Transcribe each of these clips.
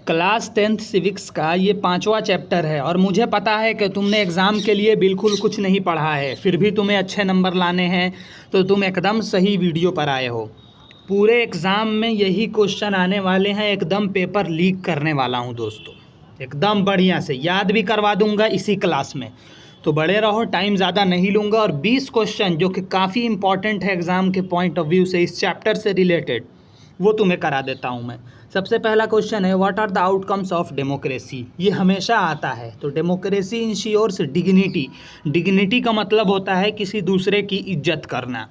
Class 10th civics का ये 5वां चैप्टर है और मुझे पता है कि तुमने एग्ज़ाम के लिए बिल्कुल कुछ नहीं पढ़ा है, फिर भी तुम्हें अच्छे नंबर लाने हैं, तो तुम एकदम सही वीडियो पर आए हो। पूरे एग्ज़ाम में यही क्वेश्चन आने वाले हैं, एकदम पेपर लीक करने वाला हूँ दोस्तों, एकदम बढ़िया से याद भी करवा दूंगा इसी क्लास में। तो बड़े रहो, टाइम ज़्यादा नहीं लूँगा और 20 क्वेश्चन जो कि काफ़ी इंपॉर्टेंट है एग्ज़ाम के पॉइंट ऑफ व्यू से, इस चैप्टर से रिलेटेड, वो तुम्हें करा देता हूँ मैं। सबसे पहला क्वेश्चन है, what are the outcomes of democracy. ये हमेशा आता है। तो डेमोक्रेसी इंश्योर्स डिग्निटी। डिग्निटी का मतलब होता है किसी दूसरे की इज्जत करना,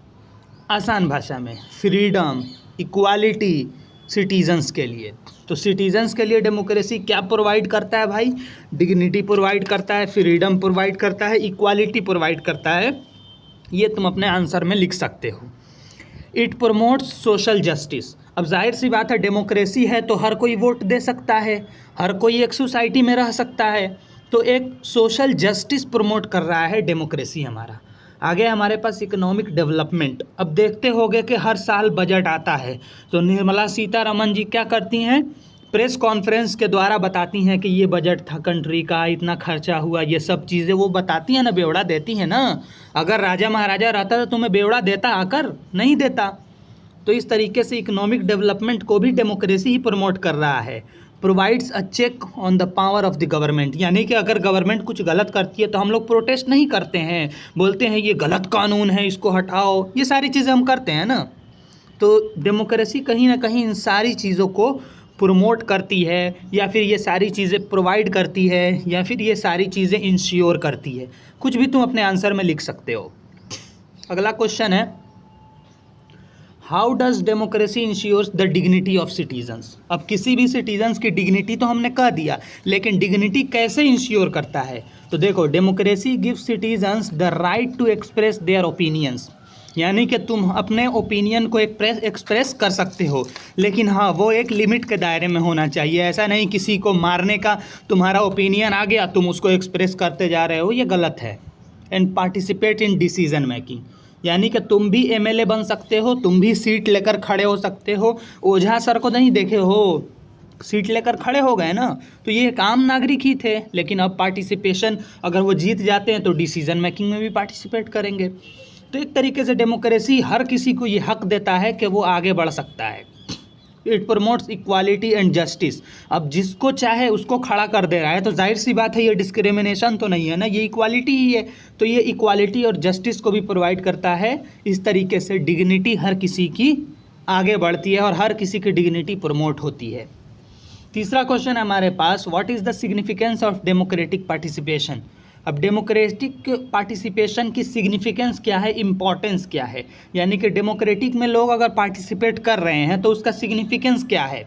आसान भाषा में फ्रीडम, इक्वालिटी सिटीजन्स के लिए। तो सिटीजन्स के लिए डेमोक्रेसी क्या प्रोवाइड करता है भाई? डिग्निटी प्रोवाइड करता है, फ्रीडम प्रोवाइड करता है, इक्वालिटी प्रोवाइड करता है। ये तुम अपने आंसर में लिख सकते हो। It promotes social justice. अब जाहिर सी बात है, डेमोक्रेसी है तो हर कोई वोट दे सकता है, हर कोई एक सोसाइटी में रह सकता है, तो एक सोशल जस्टिस प्रमोट कर रहा है डेमोक्रेसी हमारा। आगे हमारे पास इकोनॉमिक डेवलपमेंट। अब देखते होंगे कि हर साल बजट आता है तो निर्मला सीतारमण जी क्या करती हैं, प्रेस कॉन्फ्रेंस के द्वारा बताती हैं कि ये बजट था कंट्री का, इतना खर्चा हुआ, ये सब चीज़ें वो बताती हैं ना, बेवड़ा देती हैं ना। अगर राजा महाराजा रहता तो तुम्हें बेवड़ा देता आकर? नहीं देता। तो इस तरीके से इकोनॉमिक डेवलपमेंट को भी डेमोक्रेसी ही प्रमोट कर रहा है। Provides a check on the power of the government. यानी कि अगर गवर्नमेंट कुछ गलत करती है तो हम लोग प्रोटेस्ट नहीं करते हैं, बोलते हैं ये गलत कानून है, इसको हटाओ, ये सारी चीज़ें हम करते हैं ना। तो डेमोक्रेसी कहीं ना कहीं इन सारी चीज़ों को प्रमोट करती है, या फिर ये सारी चीज़ें प्रोवाइड करती है, या फिर ये सारी चीज़ें इंश्योर करती है। कुछ भी तुम अपने आंसर में लिख सकते हो। अगला क्वेश्चन है, how does democracy ensures the dignity of citizens. अब किसी भी सिटीजन्स की डिग्निटी तो हमने कह दिया, लेकिन डिग्निटी कैसे इंश्योर करता है? तो देखो, democracy gives citizens the right to express their opinions. यानी कि तुम अपने ओपिनियन को एक्सप्रेस कर सकते हो, लेकिन हाँ, वो एक लिमिट के दायरे में होना चाहिए। ऐसा नहीं किसी को मारने का तुम्हारा ओपिनियन आ गया, तुम उसको एक्सप्रेस करते जा रहे हो, ये गलत है। And participate in decision making. यानी कि तुम भी एमएलए बन सकते हो, तुम भी सीट लेकर खड़े हो सकते हो। ओझा सर को नहीं देखे हो, सीट लेकर खड़े हो गए ना, तो ये एक आम नागरिक ही थे, लेकिन अब पार्टिसिपेशन, अगर वो जीत जाते हैं तो डिसीजन मेकिंग में भी पार्टिसिपेट करेंगे। तो एक तरीके से डेमोक्रेसी हर किसी को ये हक देता है कि वो आगे बढ़ सकता है। It promotes equality and justice. अब जिसको चाहे उसको खड़ा कर दे रहा है, तो जाहिर सी बात है ये डिस्क्रिमिनेशन तो नहीं है ना, ये इक्वालिटी ही है। तो ये इक्वालिटी और जस्टिस को भी प्रोवाइड करता है। इस तरीके से डिग्निटी हर किसी की आगे बढ़ती है और हर किसी की डिग्निटी प्रमोट होती है। तीसरा क्वेश्चन है हमारे पास, what is the significance of democratic participation. अब डेमोक्रेटिक पार्टिसिपेशन की सिग्निफिकेंस क्या है, इम्पॉर्टेंस क्या है, यानी कि डेमोक्रेटिक में लोग अगर पार्टिसिपेट कर रहे हैं तो उसका सिग्निफिकेंस क्या है।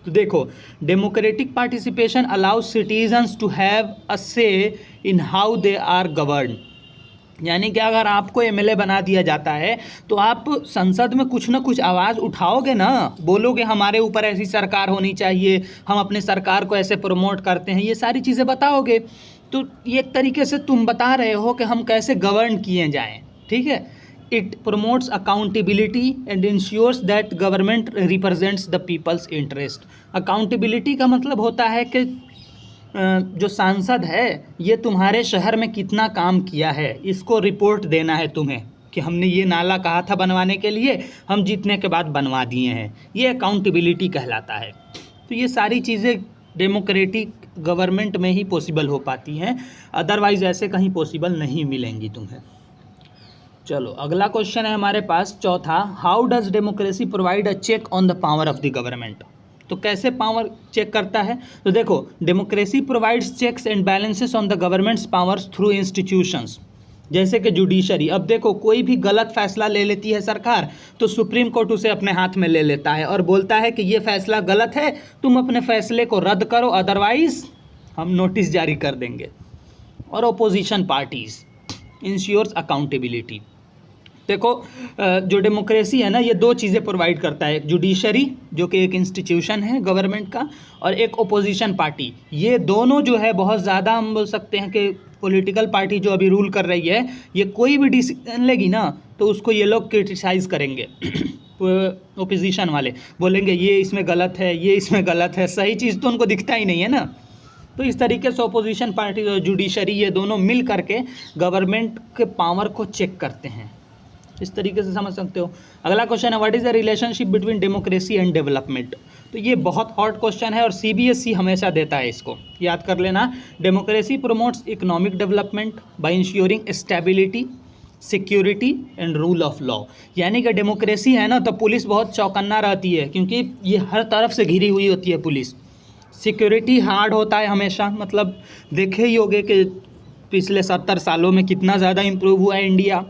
तो देखो, democratic participation allows citizens to have a say in how they are govern. यानी कि अगर आपको एमएलए बना दिया जाता है तो आप संसद में कुछ ना कुछ आवाज़ उठाओगे ना, बोलोगे हमारे ऊपर ऐसी सरकार होनी चाहिए, हम अपने सरकार को ऐसे प्रमोट करते हैं, ये सारी चीज़ें बताओगे। तो ये एक तरीके से तुम बता रहे हो कि हम कैसे गवर्न किए जाएं, ठीक है। It promotes accountability and ensures that government represents the people's interest. Accountability का मतलब होता है कि जो सांसद है ये तुम्हारे शहर में कितना काम किया है, इसको रिपोर्ट देना है तुम्हें कि हमने ये नाला कहा था बनवाने के लिए, हम जीतने के बाद बनवा दिए हैं, ये अकाउंटेबिलिटी कहलाता है। तो ये सारी चीज़ें डेमोक्रेटिक गवर्नमेंट में ही पॉसिबल हो पाती हैं, अदरवाइज ऐसे कहीं पॉसिबल नहीं मिलेंगी तुम्हें। चलो अगला क्वेश्चन है हमारे पास, चौथा, how does democracy provide a check on the power of the government. तो कैसे पावर चेक करता है? तो देखो, democracy provides checks and balances on the government's powers through institutions, जैसे कि जुडिशरी। अब देखो, कोई भी गलत फैसला ले लेती है सरकार तो सुप्रीम कोर्ट उसे अपने हाथ में ले लेता है और बोलता है कि ये फैसला गलत है, तुम अपने फैसले को रद्द करो, अदरवाइज हम नोटिस जारी कर देंगे। और ओपोजिशन पार्टीज इंश्योर्स अकाउंटेबिलिटी। देखो, जो डेमोक्रेसी है ना, ये दो चीज़ें प्रोवाइड करता है, एक जुडिशरी जो कि एक इंस्टीट्यूशन है गवर्नमेंट का, और एक ओपोजिशन पार्टी। ये दोनों जो है बहुत ज़्यादा, हम बोल सकते हैं कि पॉलिटिकल पार्टी जो अभी रूल कर रही है, ये कोई भी डिसीजन लेगी ना तो उसको ये लोग क्रिटिसाइज़ करेंगे ओपोजिशन वाले बोलेंगे ये इसमें गलत है, ये इसमें गलत है, सही चीज़ तो उनको दिखता ही नहीं है ना। तो इस तरीके से ओपोजिशन पार्टी और जुडिशरी ये दोनों मिल करके गवर्नमेंट के पावर को चेक करते हैं। इस तरीके से समझ सकते हो। अगला क्वेश्चन है what is the relationship between democracy and development. तो ये बहुत हॉट क्वेश्चन है और CBSE हमेशा देता है, इसको याद कर लेना। Democracy promotes economic development by ensuring stability, security and rule of law. यानी कि डेमोक्रेसी है ना तो पुलिस बहुत चौकन्ना रहती है, क्योंकि ये हर तरफ से घिरी हुई होती है पुलिस। सिक्योरिटी हार्ड होता है हमेशा, मतलब देखे ही होगे कि पिछले 70 सालों में कितना ज़्यादा इम्प्रूव हुआ है इंडिया।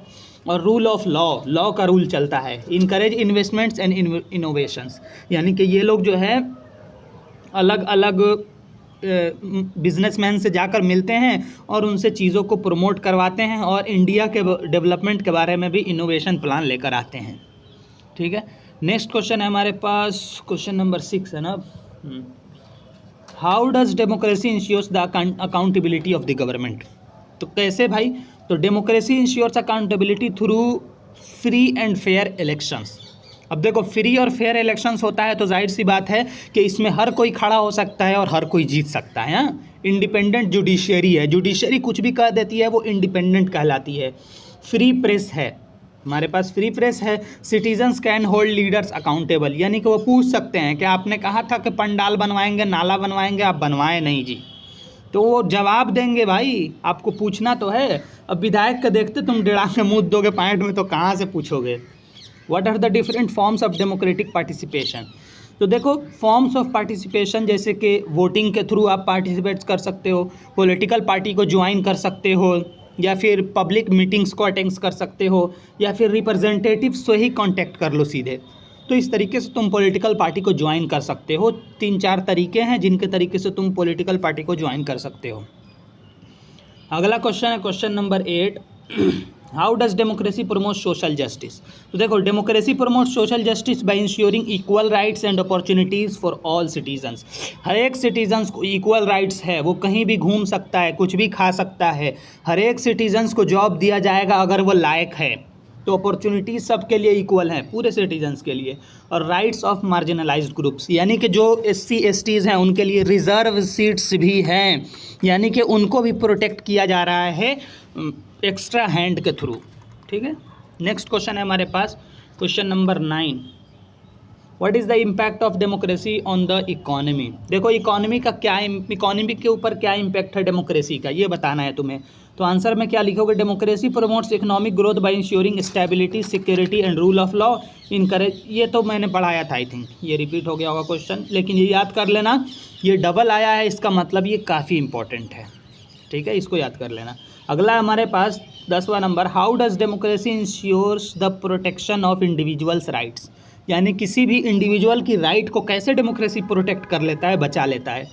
और रूल ऑफ लॉ का रूल चलता है। इनकरेज इन्वेस्टमेंट्स एंड इनोवेशंस, यानी कि ये लोग जो है अलग अलग बिजनेसमैन से जाकर मिलते हैं और उनसे चीज़ों को प्रमोट करवाते हैं और इंडिया के डेवलपमेंट के बारे में भी इनोवेशन प्लान लेकर आते हैं। ठीक है, नेक्स्ट क्वेश्चन है हमारे पास, क्वेश्चन नंबर 6 है ना। How does democracy ensures the accountability of the government. तो कैसे भाई, तो democracy ensures accountability through free and fair elections. अब देखो फ्री और फेयर इलेक्शंस होता है तो जाहिर सी बात है कि इसमें हर कोई खड़ा हो सकता है और हर कोई जीत सकता है। इंडिपेंडेंट जुडिशरी है, जुडिशरी कुछ भी कह देती है वो इंडिपेंडेंट कहलाती है। फ्री प्रेस है, हमारे पास फ्री प्रेस है। Citizens can hold leaders accountable, यानी कि वो पूछ सकते हैं कि आपने कहा था कि पंडाल बनवाएंगे, नाला बनवाएंगे, आप बनवाए नहीं जी, तो वो जवाब देंगे भाई, आपको पूछना तो है। अब विधायक का देखते तुम डेढ़ा के मुँह दोगे पैंट में तो कहाँ से पूछोगे। What are the different forms of democratic participation. तो देखो फॉर्म्स ऑफ पार्टिसिपेशन जैसे कि वोटिंग के थ्रू आप पार्टिसिपेट कर सकते हो, पॉलिटिकल पार्टी को ज्वाइन कर सकते हो, या फिर पब्लिक मीटिंग्स को अटेंड कर सकते हो, या फिर रिप्रेजेंटेटिव से ही कांटेक्ट कर लो सीधे। तो इस तरीके से तुम पॉलिटिकल पार्टी को ज्वाइन कर सकते हो। 3-4 तरीके हैं जिनके तरीके से तुम पॉलिटिकल पार्टी को ज्वाइन कर सकते हो। अगला क्वेश्चन है question number 8, how does democracy promote social justice. तो देखो democracy promote social justice by ensuring equal rights and opportunities for all citizens. हर एक सिटीजन्स को इक्वल राइट्स है, वो कहीं भी घूम सकता है, कुछ भी खा सकता है। हर एक सिटीजन्स को जॉब दिया जाएगा अगर वो लायक है। तो अपॉर्चुनिटीज़ सबके लिए इक्वल हैं, पूरे सिटीजन्स के लिए। और राइट्स ऑफ मार्जिनलाइज्ड ग्रुप्स, यानी कि जो SC STs हैं उनके लिए रिज़र्व सीट्स भी हैं, यानी कि उनको भी प्रोटेक्ट किया जा रहा है एक्स्ट्रा हैंड के थ्रू। ठीक है, नेक्स्ट क्वेश्चन है हमारे पास question number 9, what is the impact of democracy on the economy. देखो इकोनॉमी के ऊपर क्या इम्पैक्ट है डेमोक्रेसी का, ये बताना है तुम्हें। तो आंसर में क्या लिखोगे, democracy promotes economic growth by ensuring stability, security and rule of law, encourage. ये तो मैंने पढ़ाया था, आई थिंक ये रिपीट हो गया होगा क्वेश्चन, लेकिन ये याद कर लेना, ये डबल आया है, इसका मतलब ये काफ़ी इंपॉर्टेंट है। ठीक है, इसको याद कर लेना। अगला हमारे पास 10वां नंबर, how does democracy ensures the protection of individuals rights. यानी किसी भी इंडिविजुअल की राइट को कैसे डेमोक्रेसी प्रोटेक्ट कर लेता है, बचा लेता है।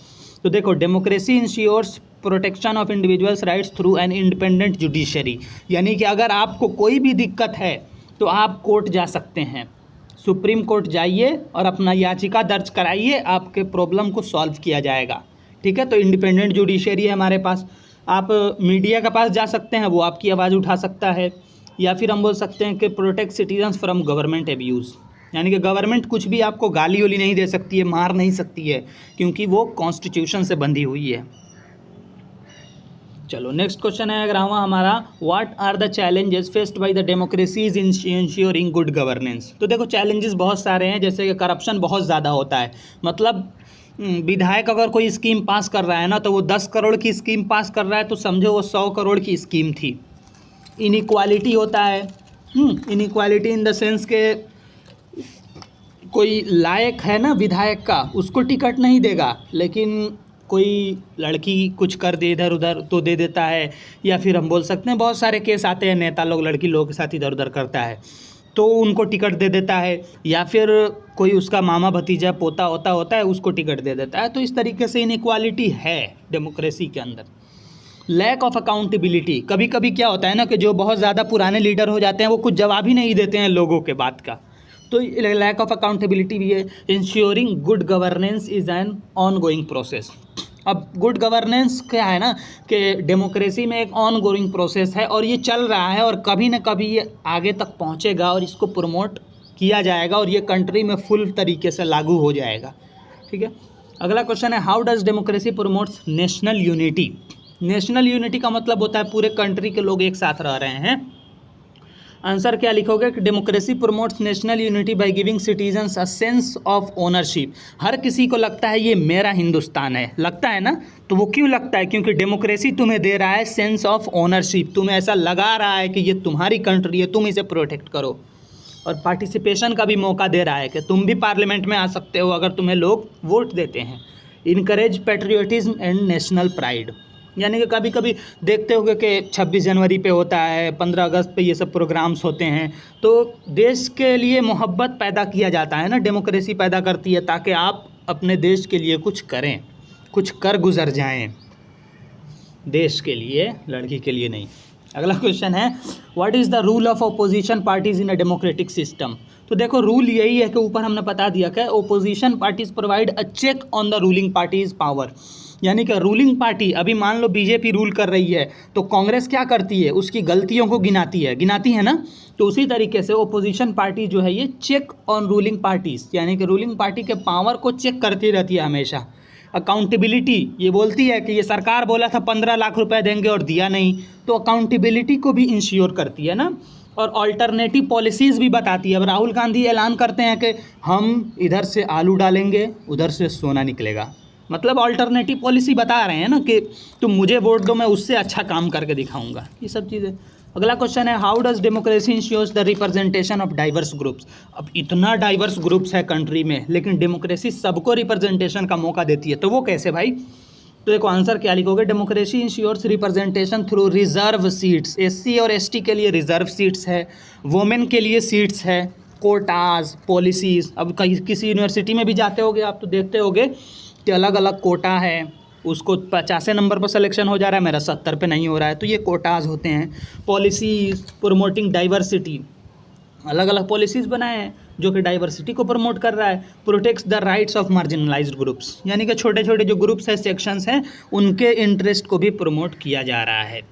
तो देखो democracy ensures protection of individuals rights through an independent judiciary, यानी कि अगर आपको कोई भी दिक्कत है तो आप कोर्ट जा सकते हैं, सुप्रीम कोर्ट जाइए और अपना याचिका दर्ज कराइए, आपके प्रॉब्लम को सॉल्व किया जाएगा। ठीक है, तो इंडिपेंडेंट जुडिशरी है हमारे पास। आप मीडिया के पास जा सकते हैं, वो आपकी आवाज़ उठा सकता है। या फिर हम बोल सकते हैं कि protect citizens from government abuse, यानी कि गवर्नमेंट कुछ भी आपको गाली वाली नहीं दे सकती है, मार नहीं सकती है, क्योंकि वो कॉन्स्टिट्यूशन से बंधी हुई है। चलो नेक्स्ट क्वेश्चन है 11वां हमारा, what are the challenges faced by the democracies in ensuring good governance. तो देखो चैलेंजेस बहुत सारे हैं, जैसे कि करप्शन बहुत ज़्यादा होता है। मतलब विधायक अगर कोई स्कीम पास कर रहा है ना, तो वो 10 करोड़ की स्कीम पास कर रहा है तो समझो वो 100 करोड़ की स्कीम थी। इनइक्वालिटी होता है, इनइक्वालिटी इन द सेंस के कोई लायक है ना विधायक का, उसको टिकट नहीं देगा, लेकिन कोई लड़की कुछ कर दे इधर उधर तो दे देता है। या फिर हम बोल सकते हैं बहुत सारे केस आते हैं, नेता लोग लड़की लोगों के साथ इधर उधर करता है तो उनको टिकट दे देता है। या फिर कोई उसका मामा भतीजा पोता होता है उसको टिकट दे देता है। तो इस तरीके से इनइक्वालिटी है डेमोक्रेसी के अंदर। लैक ऑफ अकाउंटेबिलिटी, कभी कभी क्या होता है ना कि जो बहुत ज़्यादा पुराने लीडर हो जाते हैं वो कुछ जवाब ही नहीं देते हैं लोगों के बात का, तो लैक ऑफ अकाउंटेबिलिटी भी है। Ensuring good governance is an on going process. अब गुड गवर्नेंस क्या है ना कि डेमोक्रेसी में एक ऑन गोइंग प्रोसेस है और ये चल रहा है और कभी न कभी ये आगे तक पहुंचेगा और इसको प्रमोट किया जाएगा और ये कंट्री में फुल तरीके से लागू हो जाएगा। ठीक है, अगला क्वेश्चन है how does democracy promotes national unity. National unity का मतलब होता है पूरे कंट्री के लोग एक साथ रह रहे हैं। आंसर क्या लिखोगे कि democracy promotes national unity by giving citizens a sense of ownership. हर किसी को लगता है ये मेरा हिंदुस्तान है, लगता है ना, तो वो क्यों लगता है? क्योंकि डेमोक्रेसी तुम्हें दे रहा है सेंस ऑफ ओनरशिप, तुम्हें ऐसा लगा रहा है कि ये तुम्हारी कंट्री है, तुम इसे प्रोटेक्ट करो। और पार्टिसिपेशन का भी मौका दे रहा है कि तुम भी पार्लियामेंट में आ सकते हो अगर तुम्हें लोग वोट देते हैं। Encourage patriotism and national pride, यानी कि कभी कभी देखते होगे कि 26 जनवरी पे होता है, 15 अगस्त पे ये सब प्रोग्राम्स होते हैं, तो देश के लिए मोहब्बत पैदा किया जाता है ना, डेमोक्रेसी पैदा करती है ताकि आप अपने देश के लिए कुछ करें, कुछ कर गुजर जाएं, देश के लिए, लड़की के लिए नहीं। अगला क्वेश्चन है what is the rule of opposition parties in a democratic system. तो देखो रूल यही है कि ऊपर हमने बता दिया कि opposition parties provide a check on the ruling parties power, यानी कि रूलिंग पार्टी, अभी मान लो बीजेपी रूल कर रही है तो कांग्रेस क्या करती है, उसकी गलतियों को गिनाती है ना, तो उसी तरीके से ओपोजिशन पार्टी जो है ये चेक ऑन रूलिंग पार्टीज, यानी कि रूलिंग पार्टी के पावर को चेक करती रहती है हमेशा। अकाउंटेबिलिटी, ये बोलती है कि ये सरकार बोला था 15 लाख रुपए देंगे और दिया नहीं, तो अकाउंटेबिलिटी को भी इंश्योर करती है ना। और ऑल्टरनेटिव पॉलिसीज़ भी बताती है। अब राहुल गांधी ऐलान करते हैं कि हम इधर से आलू डालेंगे, उधर से सोना निकलेगा, मतलब ऑल्टरनेटिव पॉलिसी बता रहे हैं ना कि तुम मुझे वोट दो, मैं उससे अच्छा काम करके दिखाऊंगा, ये सब चीज़ें। अगला क्वेश्चन है how does democracy ensures the representation of diverse groups. अब इतना डाइवर्स ग्रुप्स है कंट्री में, लेकिन डेमोक्रेसी सबको रिप्रेजेंटेशन का मौका देती है, तो वो कैसे भाई? तो देखो आंसर क्या लिखोगे, democracy ensures representation through reserve seats. SC और एसटी के लिए रिजर्व सीट्स है, वोमेन के लिए सीट्स है, कोटाज, पॉलिसीज़। अब कहीं किसी यूनिवर्सिटी में भी जाते होगे आप तो देखते होगे कि अलग अलग कोटा है, उसको 50 नंबर पर सिलेक्शन हो जा रहा है, मेरा 70 पे नहीं हो रहा है, तो ये कोटाज होते हैं। पॉलिसीज़ प्रमोटिंग डाइवर्सिटी, अलग अलग पॉलिसीज़ बनाए हैं जो कि डाइवर्सिटी को प्रमोट कर रहा है। Protects the rights of marginalised groups, यानी कि छोटे छोटे जो ग्रुप्स हैं, सेक्शंस हैं, उनके इंटरेस्ट को भी प्रमोट किया जा रहा है।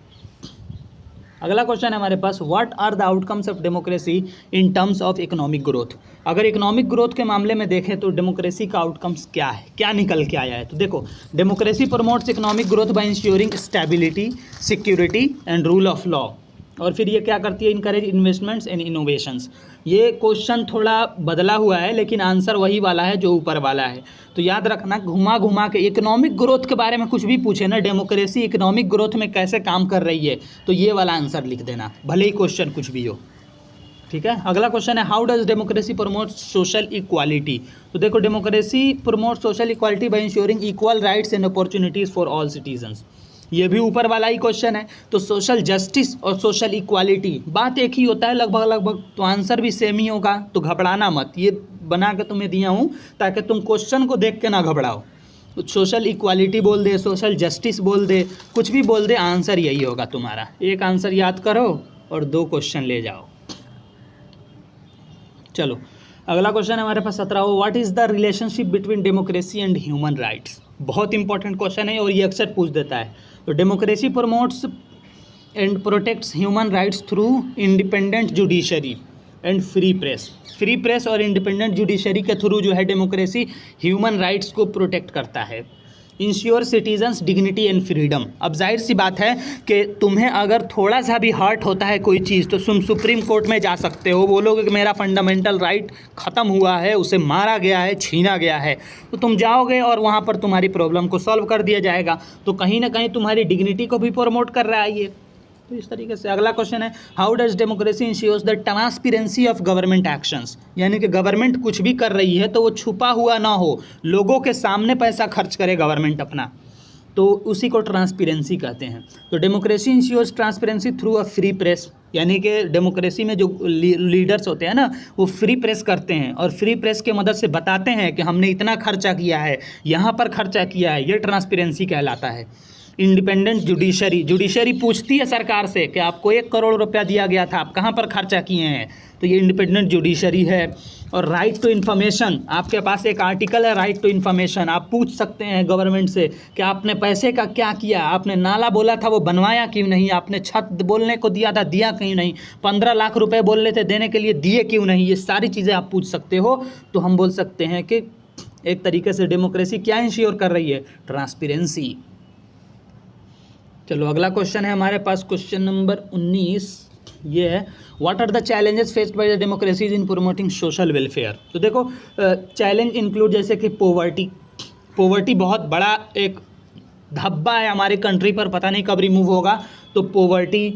अगला क्वेश्चन है हमारे पास what are the outcomes of democracy in terms of economic growth. अगर इकोनॉमिक ग्रोथ के मामले में देखें तो डेमोक्रेसी का आउटकम्स क्या है, क्या निकल के आया है? तो देखो democracy promotes economic growth by ensuring stability, security and rule of law. और फिर ये क्या करती है, इनकरेज इन्वेस्टमेंट्स एंड इनोवेशंस। ये क्वेश्चन थोड़ा बदला हुआ है लेकिन आंसर वही वाला है जो ऊपर वाला है, तो याद रखना घुमा घुमा के इकोनॉमिक ग्रोथ के बारे में कुछ भी पूछे ना, डेमोक्रेसी इकोनॉमिक ग्रोथ में कैसे काम कर रही है, तो ये वाला आंसर लिख देना, भले ही क्वेश्चन कुछ भी हो। ठीक है, अगला क्वेश्चन है how does democracy promote social equality. तो देखो democracy promote social equality by ensuring equal rights and opportunities for all citizens. ये भी ऊपर वाला ही क्वेश्चन है, तो सोशल जस्टिस और सोशल इक्वालिटी बात एक ही होता है लगभग, तो आंसर भी सेम ही होगा, तो घबराना मत, ये बना के तुम्हें दिया हूँ ताकि तुम क्वेश्चन को देख के ना घबराओ। सोशल इक्वालिटी बोल दे, सोशल जस्टिस बोल दे, कुछ भी बोल दे, आंसर यही होगा तुम्हारा। एक आंसर याद करो और 2 क्वेश्चन ले जाओ। चलो अगला क्वेश्चन हमारे पास 17 what is the relationship between democracy and human rights. बहुत इंपॉर्टेंट क्वेश्चन है और ये अक्सर पूछ देता है। तो democracy promotes and protects human rights through independent judiciary and free press. Free press और इंडिपेंडेंट जुडिशरी के थ्रू जो है डेमोक्रेसी ह्यूमन राइट्स को प्रोटेक्ट करता है। Ensure citizens dignity and freedom. अब जाहिर सी बात है कि तुम्हें अगर थोड़ा सा भी हर्ट होता है कोई चीज़ तो तुम सुप्रीम कोर्ट में जा सकते हो, बोलोगे कि मेरा फंडामेंटल राइट ख़त्म हुआ है, उसे मारा गया है, छीना गया है, तो तुम जाओगे और वहाँ पर तुम्हारी प्रॉब्लम को सॉल्व कर दिया जाएगा। तो कहीं ना कहीं तुम्हारी डिग्निटी को भी प्रमोट कर रहा है ये, तो इस तरीके से। अगला क्वेश्चन है how does democracy ensures the transparency of government actions. यानी कि गवर्नमेंट कुछ भी कर रही है तो वो छुपा हुआ ना हो, लोगों के सामने पैसा खर्च करे गवर्नमेंट अपना, तो उसी को ट्रांसपेरेंसी कहते हैं। तो democracy ensures transparency through a free press, यानी कि डेमोक्रेसी में जो लीडर्स होते हैं ना वो फ्री प्रेस करते हैं और फ्री प्रेस के मदद से बताते हैं कि हमने इतना खर्चा किया है, यहाँ पर खर्चा किया है, ये ट्रांसपेरेंसी कहलाता है। इंडिपेंडेंट जुडिशरी, जुडिशरी पूछती है सरकार से कि आपको 1 करोड़ रुपया दिया गया था, आप कहाँ पर खर्चा किए हैं, तो ये इंडिपेंडेंट जुडिशरी है। और राइट टू इन्फॉर्मेशन, आपके पास एक आर्टिकल है राइट टू इन्फॉर्मेशन, आप पूछ सकते हैं गवर्नमेंट से कि आपने पैसे का क्या किया, आपने नाला बोला था वो बनवाया क्यों नहीं, आपने छत बोलने को दिया था दिया क्यों नहीं, 15 लाख रुपए बोल रहे थे देने के लिए दिए क्यों नहीं, ये सारी चीज़ें आप पूछ सकते हो। तो हम बोल सकते हैं कि एक तरीके से डेमोक्रेसी क्या इंश्योर कर रही है, ट्रांसपेरेंसी। चलो अगला क्वेश्चन है हमारे पास, क्वेश्चन नंबर 19, ये है what are the challenges faced by the democracies in promoting social welfare. तो देखो चैलेंज इंक्लूड जैसे कि पोवर्टी बहुत बड़ा एक धब्बा है हमारी कंट्री पर, पता नहीं कब रिमूव होगा। तो पोवर्टी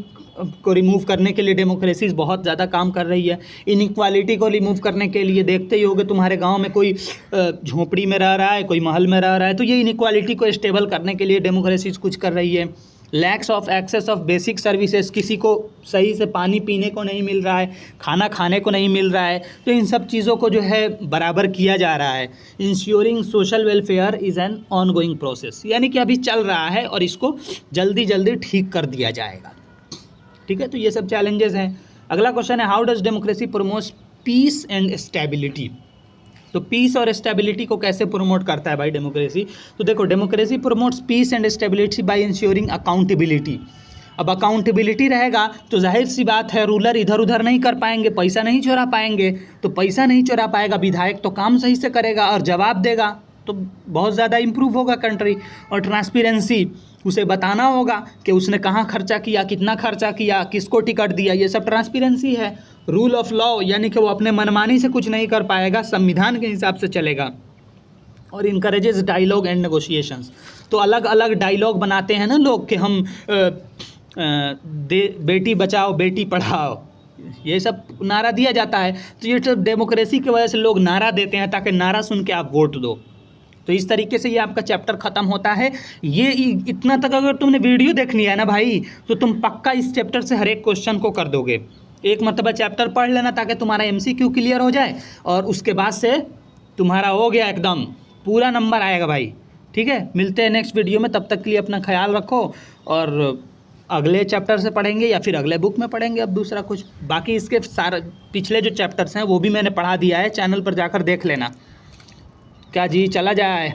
को रिमूव करने के लिए डेमोक्रेसीज बहुत ज़्यादा काम कर रही है। इनइक्वालिटी को रिमूव करने के लिए देखते ही होगे तुम्हारे गांव में कोई झोपड़ी में रह रहा है, कोई महल में रह रहा है, तो ये इनइक्वालिटी को स्टेबल करने के लिए डेमोक्रेसीज कुछ कर रही है। Lacks of access of basic services, किसी को सही से पानी पीने को नहीं मिल रहा है, खाना खाने को नहीं मिल रहा है, तो इन सब चीज़ों को जो है बराबर किया जा रहा है। Ensuring social welfare is an on going process, यानी कि अभी चल रहा है और इसको जल्दी जल्दी ठीक कर दिया जाएगा। ठीक है, तो ये सब चैलेंजेस हैं। अगला क्वेश्चन है how does democracy promotes peace and stability. तो पीस और स्टेबिलिटी को कैसे प्रमोट करता है भाई डेमोक्रेसी। तो देखो democracy promotes peace and stability by ensuring accountability. अब अकाउंटेबिलिटी रहेगा तो जाहिर सी बात है रूलर इधर उधर नहीं कर पाएंगे, पैसा नहीं चोरा पाएंगे, तो पैसा नहीं चोरा पाएगा विधायक तो काम सही से करेगा और जवाब देगा, तो बहुत ज़्यादा इम्प्रूव होगा कंट्री। और ट्रांसपेरेंसी, उसे बताना होगा कि उसने कहाँ खर्चा किया, कितना खर्चा किया, किसको टिकट दिया, ये सब ट्रांसपेरेंसी है। रूल ऑफ लॉ, यानी कि वो अपने मनमानी से कुछ नहीं कर पाएगा, संविधान के हिसाब से चलेगा। और इनकरेजेस डायलॉग एंड नेगोशिएशंस, तो अलग अलग डायलॉग बनाते हैं ना लोग कि हम बेटी बचाओ बेटी पढ़ाओ, ये सब नारा दिया जाता है। तो ये सब डेमोक्रेसी की वजह से लोग नारा देते हैं ताकि नारा सुन के आप वोट दो। तो इस तरीके से ये आपका चैप्टर ख़त्म होता है। ये इतना तक अगर तुमने वीडियो देखनी है ना भाई, तो तुम पक्का इस चैप्टर से हर एक क्वेश्चन को कर दोगे। एक मरतबा चैप्टर पढ़ लेना ताकि तुम्हारा MCQ क्लियर हो जाए, और उसके बाद से तुम्हारा हो गया एकदम पूरा नंबर आएगा भाई। ठीक है, मिलते हैं नेक्स्ट वीडियो में, तब तक के लिए अपना ख्याल रखो। और अगले चैप्टर से पढ़ेंगे या फिर अगले बुक में पढ़ेंगे अब दूसरा कुछ। बाकी इसके सारे पिछले जो चैप्टर्स हैं वो भी मैंने पढ़ा दिया है, चैनल पर जाकर देख लेना। क्या जी चला जाए।